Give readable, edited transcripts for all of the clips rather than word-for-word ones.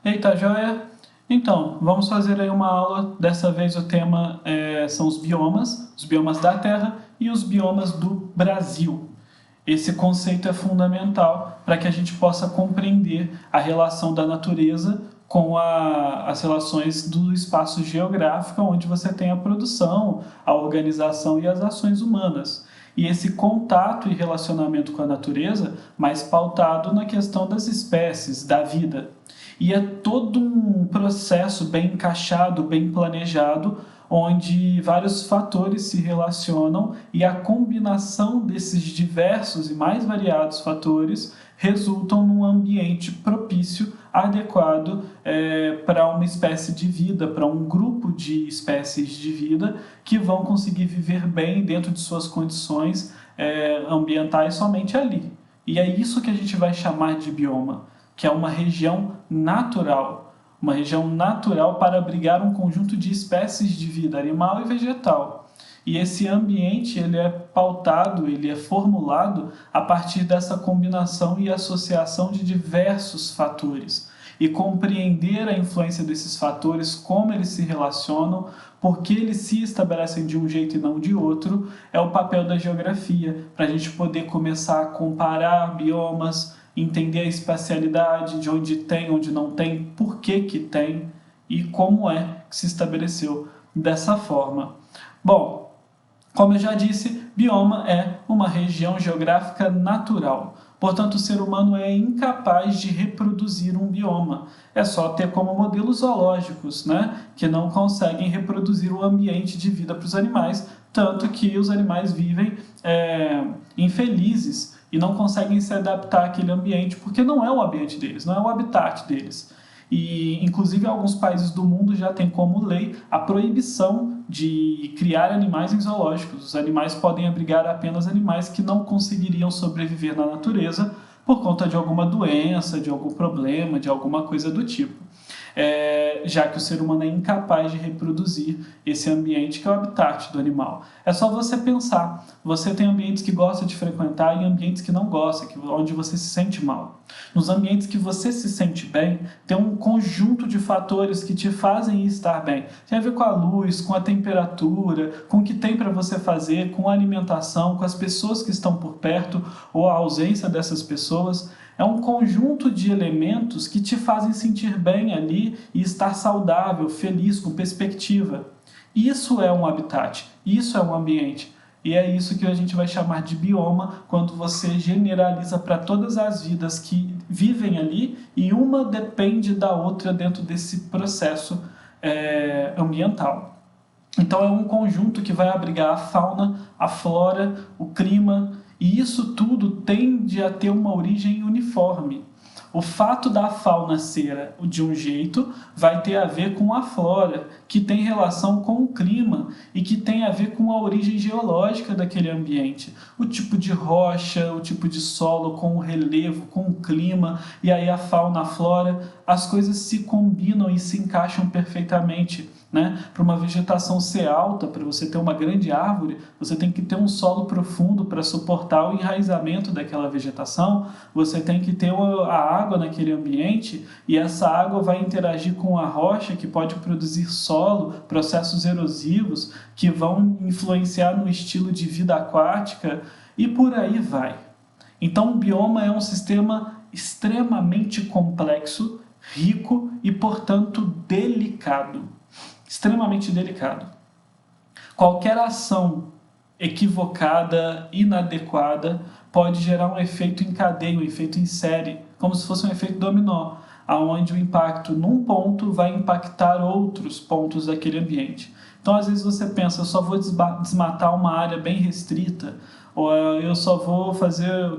Eita, joia? Então, vamos fazer aí uma aula. Dessa vez o tema são os biomas da Terra e os biomas do Brasil. Esse conceito é fundamental para que a gente possa compreender a relação da natureza com as relações do espaço geográfico, onde você tem a produção, a organização e as ações humanas. E esse contato e relacionamento com a natureza mais pautado na questão das espécies, da vida. E é todo um processo bem encaixado, bem planejado, onde vários fatores se relacionam e a combinação desses diversos e mais variados fatores resultam num ambiente propício, adequado para uma espécie de vida, para um grupo de espécies de vida que vão conseguir viver bem dentro de suas condições ambientais somente ali. E é isso que a gente vai chamar de bioma, que é uma região natural para abrigar um conjunto de espécies de vida animal e vegetal. E esse ambiente ele é pautado, ele é formulado a partir dessa combinação e associação de diversos fatores. E compreender a influência desses fatores, como eles se relacionam, por que eles se estabelecem de um jeito e não de outro, é o papel da geografia, para a gente poder começar a comparar biomas, entender a espacialidade, de onde tem, onde não tem, por que que tem e como é que se estabeleceu dessa forma. Bom, como eu já disse, bioma é uma região geográfica natural. Portanto, o ser humano é incapaz de reproduzir um bioma. É só ter como modelos zoológicos, que não conseguem reproduzir o ambiente de vida para os animais, tanto que os animais vivem infelizes e não conseguem se adaptar àquele ambiente, porque não é o ambiente deles, não é o habitat deles. E, inclusive, alguns países do mundo já têm como lei a proibição de criar animais em zoológicos. Os animais podem abrigar apenas animais que não conseguiriam sobreviver na natureza por conta de alguma doença, de algum problema, de alguma coisa do tipo. Já que o ser humano é incapaz de reproduzir esse ambiente que é o habitat do animal. É só você pensar, você tem ambientes que gosta de frequentar e ambientes que não gosta, onde você se sente mal. Nos ambientes que você se sente bem, tem um conjunto de fatores que te fazem estar bem. Tem a ver com a luz, com a temperatura, com o que tem para você fazer, com a alimentação, com as pessoas que estão por perto ou a ausência dessas pessoas. É um conjunto de elementos que te fazem sentir bem ali e estar saudável, feliz, com perspectiva. Isso é um habitat, isso é um ambiente. E é isso que a gente vai chamar de bioma quando você generaliza para todas as vidas que vivem ali e uma depende da outra dentro desse processo ambiental. Então é um conjunto que vai abrigar a fauna, a flora, o clima, e isso tudo tende a ter uma origem uniforme. O fato da fauna ser de um jeito vai ter a ver com a flora, que tem relação com o clima e que tem a ver com a origem geológica daquele ambiente. O tipo de rocha, o tipo de solo, com o relevo, com o clima, e aí a fauna, a flora, as coisas se combinam e se encaixam perfeitamente. Para uma vegetação ser alta, para você ter uma grande árvore, você tem que ter um solo profundo para suportar o enraizamento daquela vegetação, você tem que ter a água naquele ambiente e essa água vai interagir com a rocha que pode produzir solo, processos erosivos que vão influenciar no estilo de vida aquática e por aí vai. Então o bioma é um sistema extremamente complexo, rico e, portanto, delicado. Extremamente delicado. Qualquer ação equivocada, inadequada, pode gerar um efeito em cadeia, um efeito em série, como se fosse um efeito dominó, onde o impacto num ponto vai impactar outros pontos daquele ambiente. Então, às vezes você pensa, eu só vou desmatar uma área bem restrita, ou eu só vou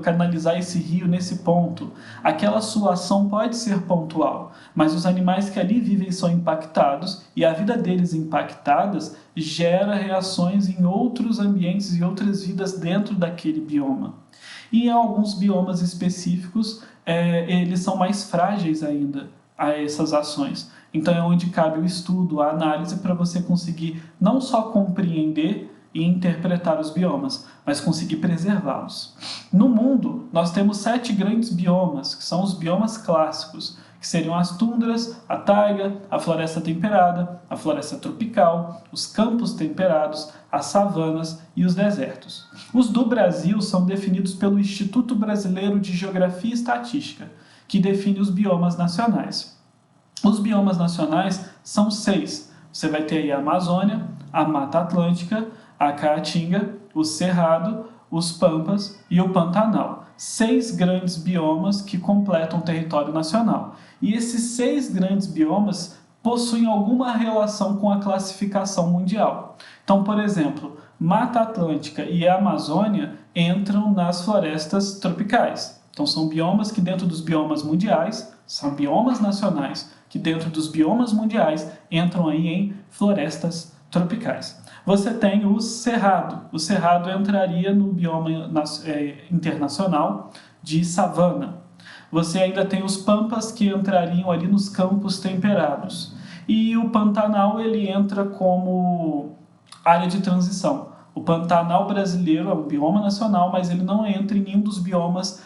canalizar esse rio nesse ponto. Aquela sua ação pode ser pontual, mas os animais que ali vivem são impactados e a vida deles impactadas gera reações em outros ambientes e outras vidas dentro daquele bioma. E em alguns biomas específicos, eles são mais frágeis ainda a essas ações. Então é onde cabe o estudo, a análise para você conseguir não só compreender e interpretar os biomas, mas conseguir preservá-los. No mundo, nós temos 7 grandes biomas, que são os biomas clássicos, que seriam as tundras, a taiga, a floresta temperada, a floresta tropical, os campos temperados, as savanas e os desertos. Os do Brasil são definidos pelo Instituto Brasileiro de Geografia e Estatística, que define os biomas nacionais. Os biomas nacionais são 6. Você vai ter aí a Amazônia, a Mata Atlântica, a Caatinga, o Cerrado, os Pampas e o Pantanal. 6 grandes biomas que completam o território nacional. E esses 6 grandes biomas possuem alguma relação com a classificação mundial. Então, por exemplo, Mata Atlântica e a Amazônia entram nas florestas tropicais. Então, são biomas que dentro dos biomas mundiais, são biomas nacionais, que dentro dos biomas mundiais entram aí em florestas tropicais. Você tem o Cerrado. O Cerrado entraria no bioma internacional de savana. Você ainda tem os Pampas, que entrariam ali nos campos temperados. E o Pantanal, ele entra como área de transição. O Pantanal brasileiro é um bioma nacional, mas ele não entra em nenhum dos biomas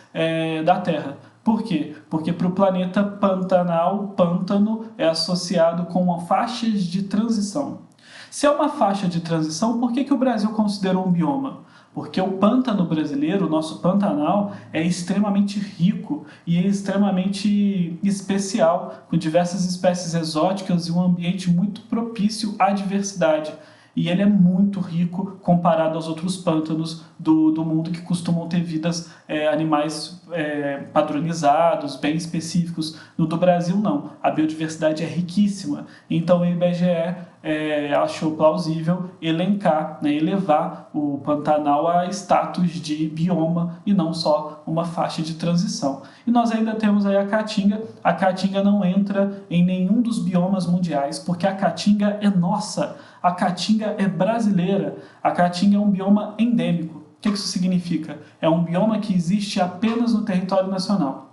da Terra. Por quê? Porque para o planeta Pantanal, pântano é associado com faixas de transição. Se é uma faixa de transição, por que o Brasil considerou um bioma? Porque o pântano brasileiro, o nosso Pantanal, é extremamente rico e é extremamente especial, com diversas espécies exóticas e um ambiente muito propício à diversidade. E ele é muito rico comparado aos outros pântanos do mundo que costumam ter vidas, animais padronizados, bem específicos. No do Brasil, não. A biodiversidade é riquíssima. Então, o IBGE achou plausível elencar, elevar o Pantanal a status de bioma e não só uma faixa de transição. E nós ainda temos aí a Caatinga. A Caatinga não entra em nenhum dos biomas mundiais, porque a Caatinga é nossa. A Caatinga é brasileira. A Caatinga é um bioma endêmico. O que isso significa? É um bioma que existe apenas no território nacional.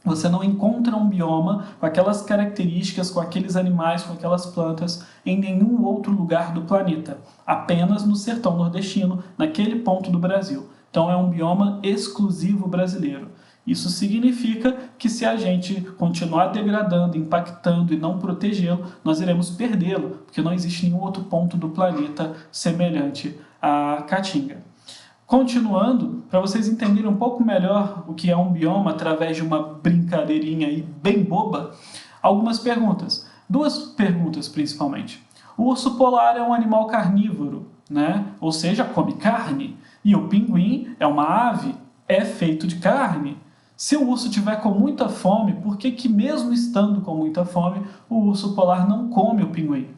Você não encontra um bioma com aquelas características, com aqueles animais, com aquelas plantas em nenhum outro lugar do planeta. Apenas no sertão nordestino, naquele ponto do Brasil. Então é um bioma exclusivo brasileiro. Isso significa que se a gente continuar degradando, impactando e não protegê-lo, nós iremos perdê-lo, porque não existe nenhum outro ponto do planeta semelhante à Caatinga. Continuando, para vocês entenderem um pouco melhor o que é um bioma através de uma brincadeirinha aí bem boba, algumas perguntas. 2 perguntas principalmente. O urso polar é um animal carnívoro, né? Ou seja, come carne. E o pinguim é uma ave, é feito de carne. Se o urso tiver com muita fome, por que mesmo estando com muita fome, o urso polar não come o pinguim?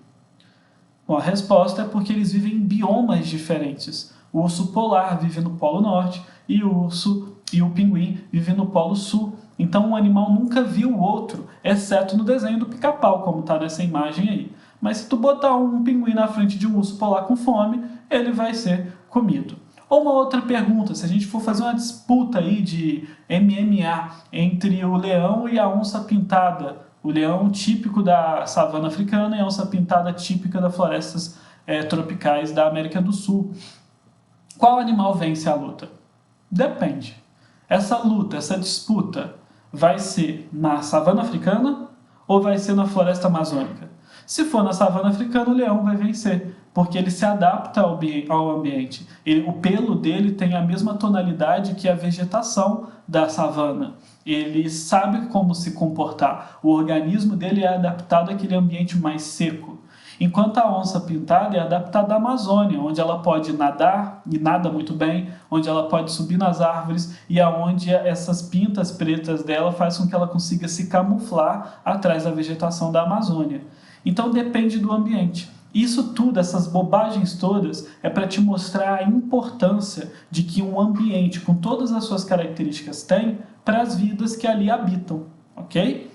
Bom, a resposta é porque eles vivem em biomas diferentes. O urso polar vive no Polo Norte e o pinguim vive no Polo Sul. Então um animal nunca viu o outro, exceto no desenho do pica-pau, como está nessa imagem aí. Mas se tu botar um pinguim na frente de um urso polar com fome, ele vai ser comido. Ou uma outra pergunta, se a gente for fazer uma disputa aí de MMA entre o leão e a onça pintada, o leão típico da savana africana e a onça pintada típica das florestas tropicais da América do Sul, qual animal vence a luta? Depende. Essa luta, essa disputa, vai ser na savana africana ou vai ser na floresta amazônica? Se for na savana africana, o leão vai vencer, porque ele se adapta ao ambiente. O pelo dele tem a mesma tonalidade que a vegetação da savana. Ele sabe como se comportar. O organismo dele é adaptado àquele ambiente mais seco. Enquanto a onça pintada é adaptada à Amazônia, onde ela pode nadar, e nada muito bem, onde ela pode subir nas árvores e aonde essas pintas pretas dela faz com que ela consiga se camuflar atrás da vegetação da Amazônia. Então depende do ambiente. Isso tudo, essas bobagens todas, é para te mostrar a importância de que um ambiente com todas as suas características tem para as vidas que ali habitam, ok?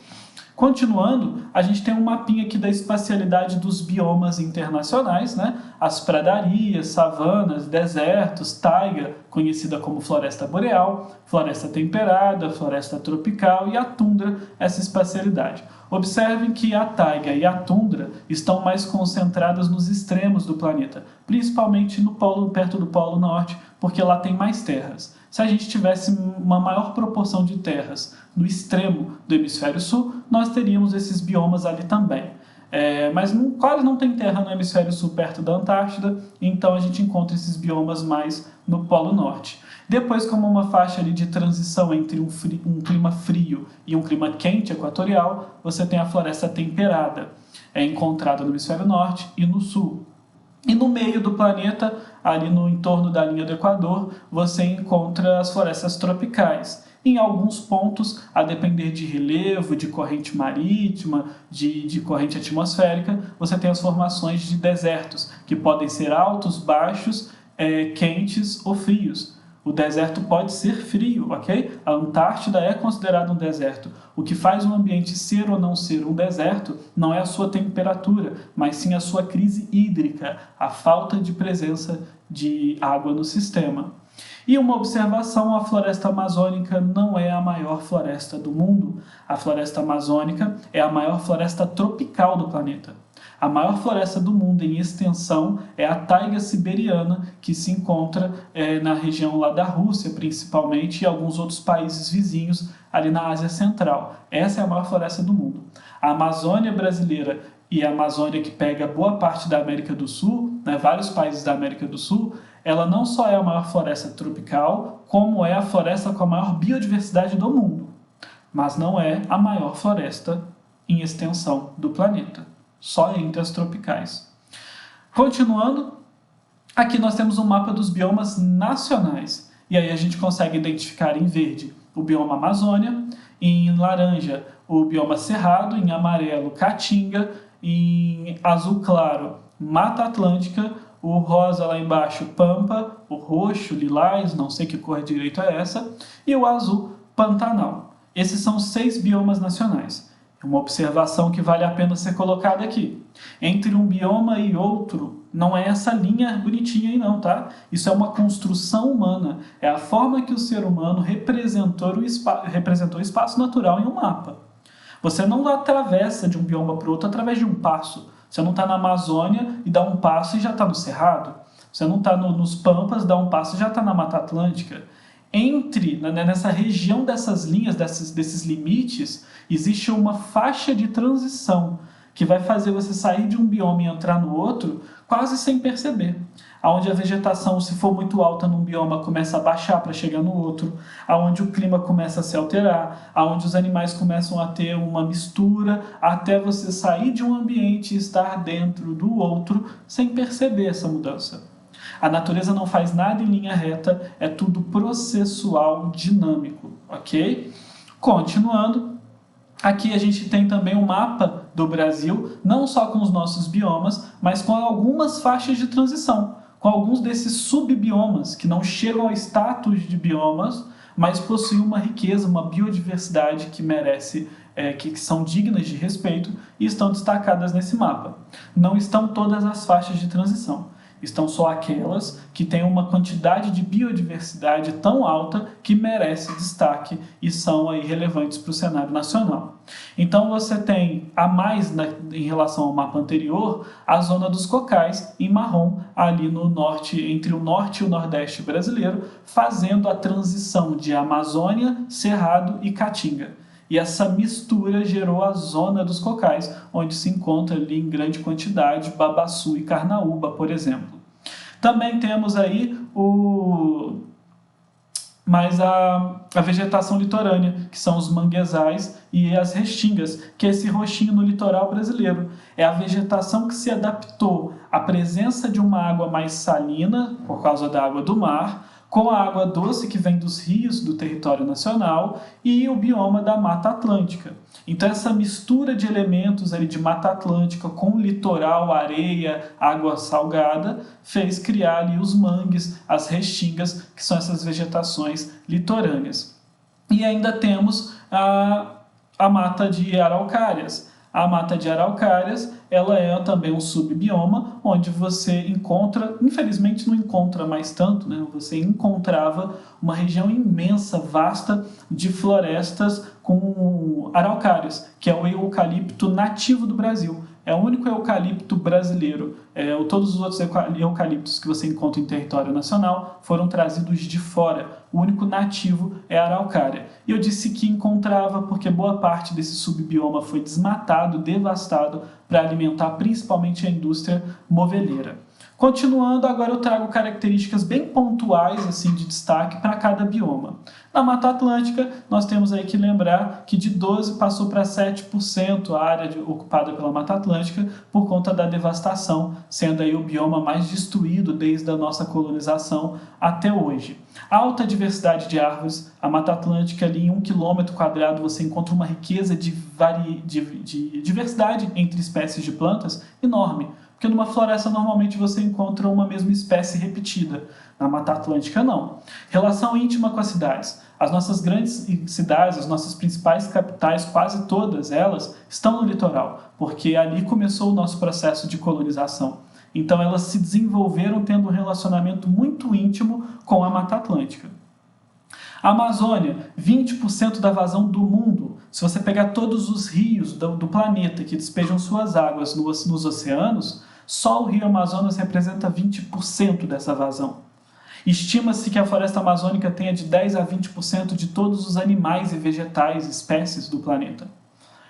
Continuando, a gente tem um mapinha aqui da espacialidade dos biomas internacionais, né? As pradarias, savanas, desertos, taiga, conhecida como floresta boreal, floresta temperada, floresta tropical e a tundra, essa espacialidade. Observem que a taiga e a tundra estão mais concentradas nos extremos do planeta, principalmente no polo, perto do Polo Norte, porque lá tem mais terras. Se a gente tivesse uma maior proporção de terras no extremo do hemisfério sul, nós teríamos esses biomas ali também. Mas quase não tem terra no hemisfério sul perto da Antártida, então a gente encontra esses biomas mais no Polo Norte. Depois, como uma faixa ali de transição entre um clima frio e um clima quente equatorial, você tem a floresta temperada, encontrada no hemisfério norte e no sul. E no meio do planeta, ali no entorno da linha do Equador, você encontra as florestas tropicais. Em alguns pontos, a depender de relevo, de corrente marítima, de corrente atmosférica, você tem as formações de desertos, que podem ser altos, baixos, quentes ou frios. O deserto pode ser frio, ok? A Antártida é considerada um deserto. O que faz um ambiente ser ou não ser um deserto não é a sua temperatura, mas sim a sua crise hídrica, a falta de presença de água no sistema. E uma observação, a floresta amazônica não é a maior floresta do mundo. A floresta amazônica é a maior floresta tropical do planeta. A maior floresta do mundo em extensão é a taiga siberiana, que se encontra na região lá da Rússia, principalmente, e alguns outros países vizinhos ali na Ásia Central. Essa é a maior floresta do mundo. A Amazônia brasileira e a Amazônia que pega boa parte da América do Sul, vários países da América do Sul, ela não só é a maior floresta tropical, como é a floresta com a maior biodiversidade do mundo, mas não é a maior floresta em extensão do planeta, só entre as tropicais. Continuando, aqui nós temos um mapa dos biomas nacionais, e aí a gente consegue identificar em verde o bioma Amazônia, em laranja o bioma Cerrado, em amarelo Caatinga, em azul claro Mata Atlântica, o rosa lá embaixo Pampa, o roxo, lilás, não sei que cor direito é essa, e o azul Pantanal. Esses são 6 biomas nacionais. Uma observação que vale a pena ser colocada aqui. Entre um bioma e outro, não é essa linha bonitinha aí não, tá? Isso é uma construção humana. É a forma que o ser humano representou o espaço natural em um mapa. Você não atravessa de um bioma para o outro através de um passo. Você não está na Amazônia e dá um passo e já está no Cerrado. Você não está nos Pampas, dá um passo e já está na Mata Atlântica. Nessa região dessas linhas, desses limites, existe uma faixa de transição que vai fazer você sair de um bioma e entrar no outro quase sem perceber. Onde a vegetação, se for muito alta num bioma, começa a baixar para chegar no outro, onde o clima começa a se alterar, onde os animais começam a ter uma mistura, até você sair de um ambiente e estar dentro do outro sem perceber essa mudança. A natureza não faz nada em linha reta, é tudo processual, dinâmico, ok? Continuando, aqui a gente tem também um mapa do Brasil, não só com os nossos biomas, mas com algumas faixas de transição, com alguns desses subbiomas que não chegam ao status de biomas, mas possuem uma riqueza, uma biodiversidade que merece, que são dignas de respeito e estão destacadas nesse mapa. Não estão todas as faixas de transição. Estão só aquelas que têm uma quantidade de biodiversidade tão alta que merece destaque e são aí relevantes para o cenário nacional. Então você tem a mais em relação ao mapa anterior, a zona dos cocais em marrom, ali no norte, entre o norte e o nordeste brasileiro, fazendo a transição de Amazônia, Cerrado e Caatinga. E essa mistura gerou a zona dos cocais, onde se encontra ali em grande quantidade babaçu e carnaúba, por exemplo. Também temos aí a vegetação litorânea, que são os manguezais e as restingas, que é esse roxinho no litoral brasileiro. É a vegetação que se adaptou à presença de uma água mais salina, por causa da água do mar, com a água doce que vem dos rios do território nacional e o bioma da Mata Atlântica. Então essa mistura de elementos ali de Mata Atlântica com litoral, areia, água salgada, fez criar ali os mangues, as restingas, que são essas vegetações litorâneas. E ainda temos a mata de araucárias. A mata de araucárias, ela é também um subbioma, onde você encontra, infelizmente não encontra mais tanto, você encontrava uma região imensa, vasta, de florestas com araucárias, que é o eucalipto nativo do Brasil. É o único eucalipto brasileiro. Todos os outros eucaliptos que você encontra em território nacional foram trazidos de fora. O único nativo é a araucária. E eu disse que encontrava porque boa parte desse subbioma foi desmatado, devastado, para alimentar principalmente a indústria moveleira. Continuando, agora eu trago características bem pontuais assim, de destaque para cada bioma. Na Mata Atlântica, nós temos aí que lembrar que de 12% passou para 7% a área ocupada pela Mata Atlântica por conta da devastação, sendo aí o bioma mais destruído desde a nossa colonização até hoje. A alta diversidade de árvores, a Mata Atlântica ali em 1 km² você encontra uma riqueza de diversidade entre espécies de plantas enorme. Porque numa floresta normalmente você encontra uma mesma espécie repetida. Na Mata Atlântica não. Relação íntima com as cidades. As nossas grandes cidades, as nossas principais capitais, quase todas elas, estão no litoral, porque ali começou o nosso processo de colonização. Então elas se desenvolveram tendo um relacionamento muito íntimo com a Mata Atlântica. A Amazônia, 20% da vazão do mundo. Se você pegar todos os rios do planeta que despejam suas águas nos oceanos, só o rio Amazonas representa 20% dessa vazão. Estima-se que a floresta amazônica tenha de 10 a 20% de todos os animais e vegetais, espécies do planeta.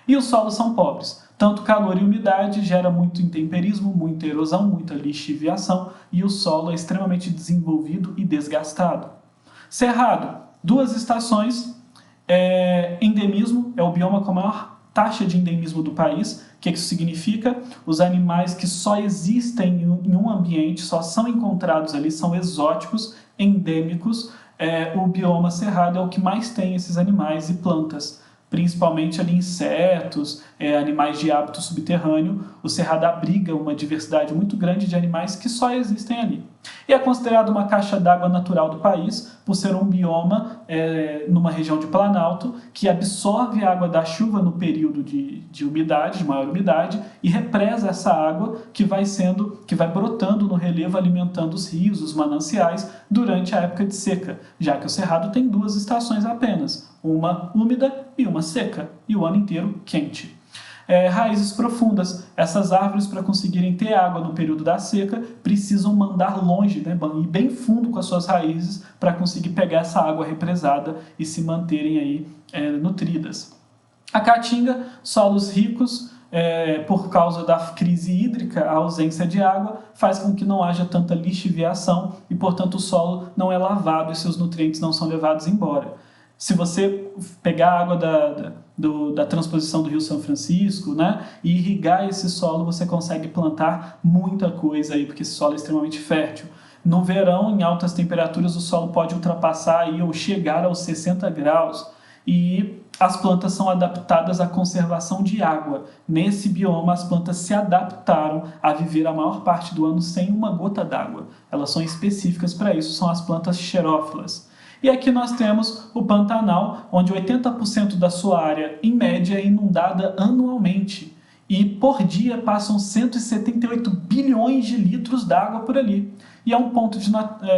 E os solos são pobres. Tanto calor e umidade gera muito intemperismo, muita erosão, muita lixiviação, e o solo é extremamente desenvolvido e desgastado. Cerrado, 2 estações, endemismo, é o bioma com a maior taxa de endemismo do país. O que isso significa? Os animais que só existem em um ambiente, só são encontrados ali, são exóticos, endêmicos. O bioma cerrado é o que mais tem esses animais e plantas, principalmente ali insetos, animais de hábito subterrâneo. O cerrado abriga uma diversidade muito grande de animais que só existem ali. E é considerado uma caixa d'água natural do país, por ser um bioma numa região de planalto, que absorve a água da chuva no período de umidade, de maior umidade, e represa essa água que vai brotando no relevo, alimentando os rios, os mananciais, durante a época de seca, já que o cerrado tem 2 estações apenas, uma úmida e uma seca, e o ano inteiro quente. Raízes profundas. Essas árvores, para conseguirem ter água no período da seca, precisam mandar longe, né, ir bem fundo com as suas raízes para conseguir pegar essa água represada e se manterem aí nutridas. A caatinga, solos ricos, por causa da crise hídrica, a ausência de água faz com que não haja tanta lixiviação e, portanto, o solo não é lavado e seus nutrientes não são levados embora. Se você pegar a água da transposição do Rio São Francisco, né, e irrigar esse solo, você consegue plantar muita coisa aí, porque esse solo é extremamente fértil. No verão, em altas temperaturas, o solo pode ultrapassar aí, ou chegar aos 60 graus. E as plantas são adaptadas à conservação de água. Nesse bioma, as plantas se adaptaram a viver a maior parte do ano sem uma gota d'água. Elas são específicas para isso, são as plantas xerófilas. E aqui nós temos o Pantanal, onde 80% da sua área, em média, é inundada anualmente. E por dia passam 178 bilhões de litros d'água por ali. E é um ponto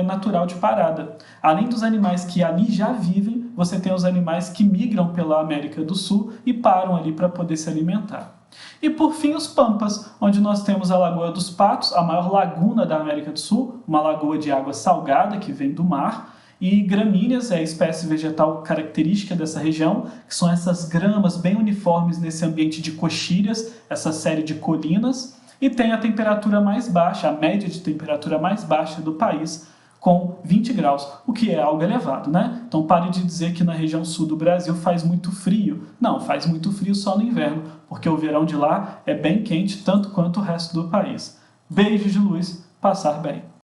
natural de parada. Além dos animais que ali já vivem, você tem os animais que migram pela América do Sul e param ali para poder se alimentar. E por fim os Pampas, onde nós temos a Lagoa dos Patos, a maior laguna da América do Sul, uma lagoa de água salgada que vem do mar. E gramíneas é a espécie vegetal característica dessa região, que são essas gramas bem uniformes nesse ambiente de coxilhas, essa série de colinas, e tem a temperatura mais baixa, a média de temperatura mais baixa do país, com 20 graus, o que é algo elevado, né? Então pare de dizer que na região sul do Brasil faz muito frio. Não, faz muito frio só no inverno, porque o verão de lá é bem quente, tanto quanto o resto do país. Beijos de luz, passar bem.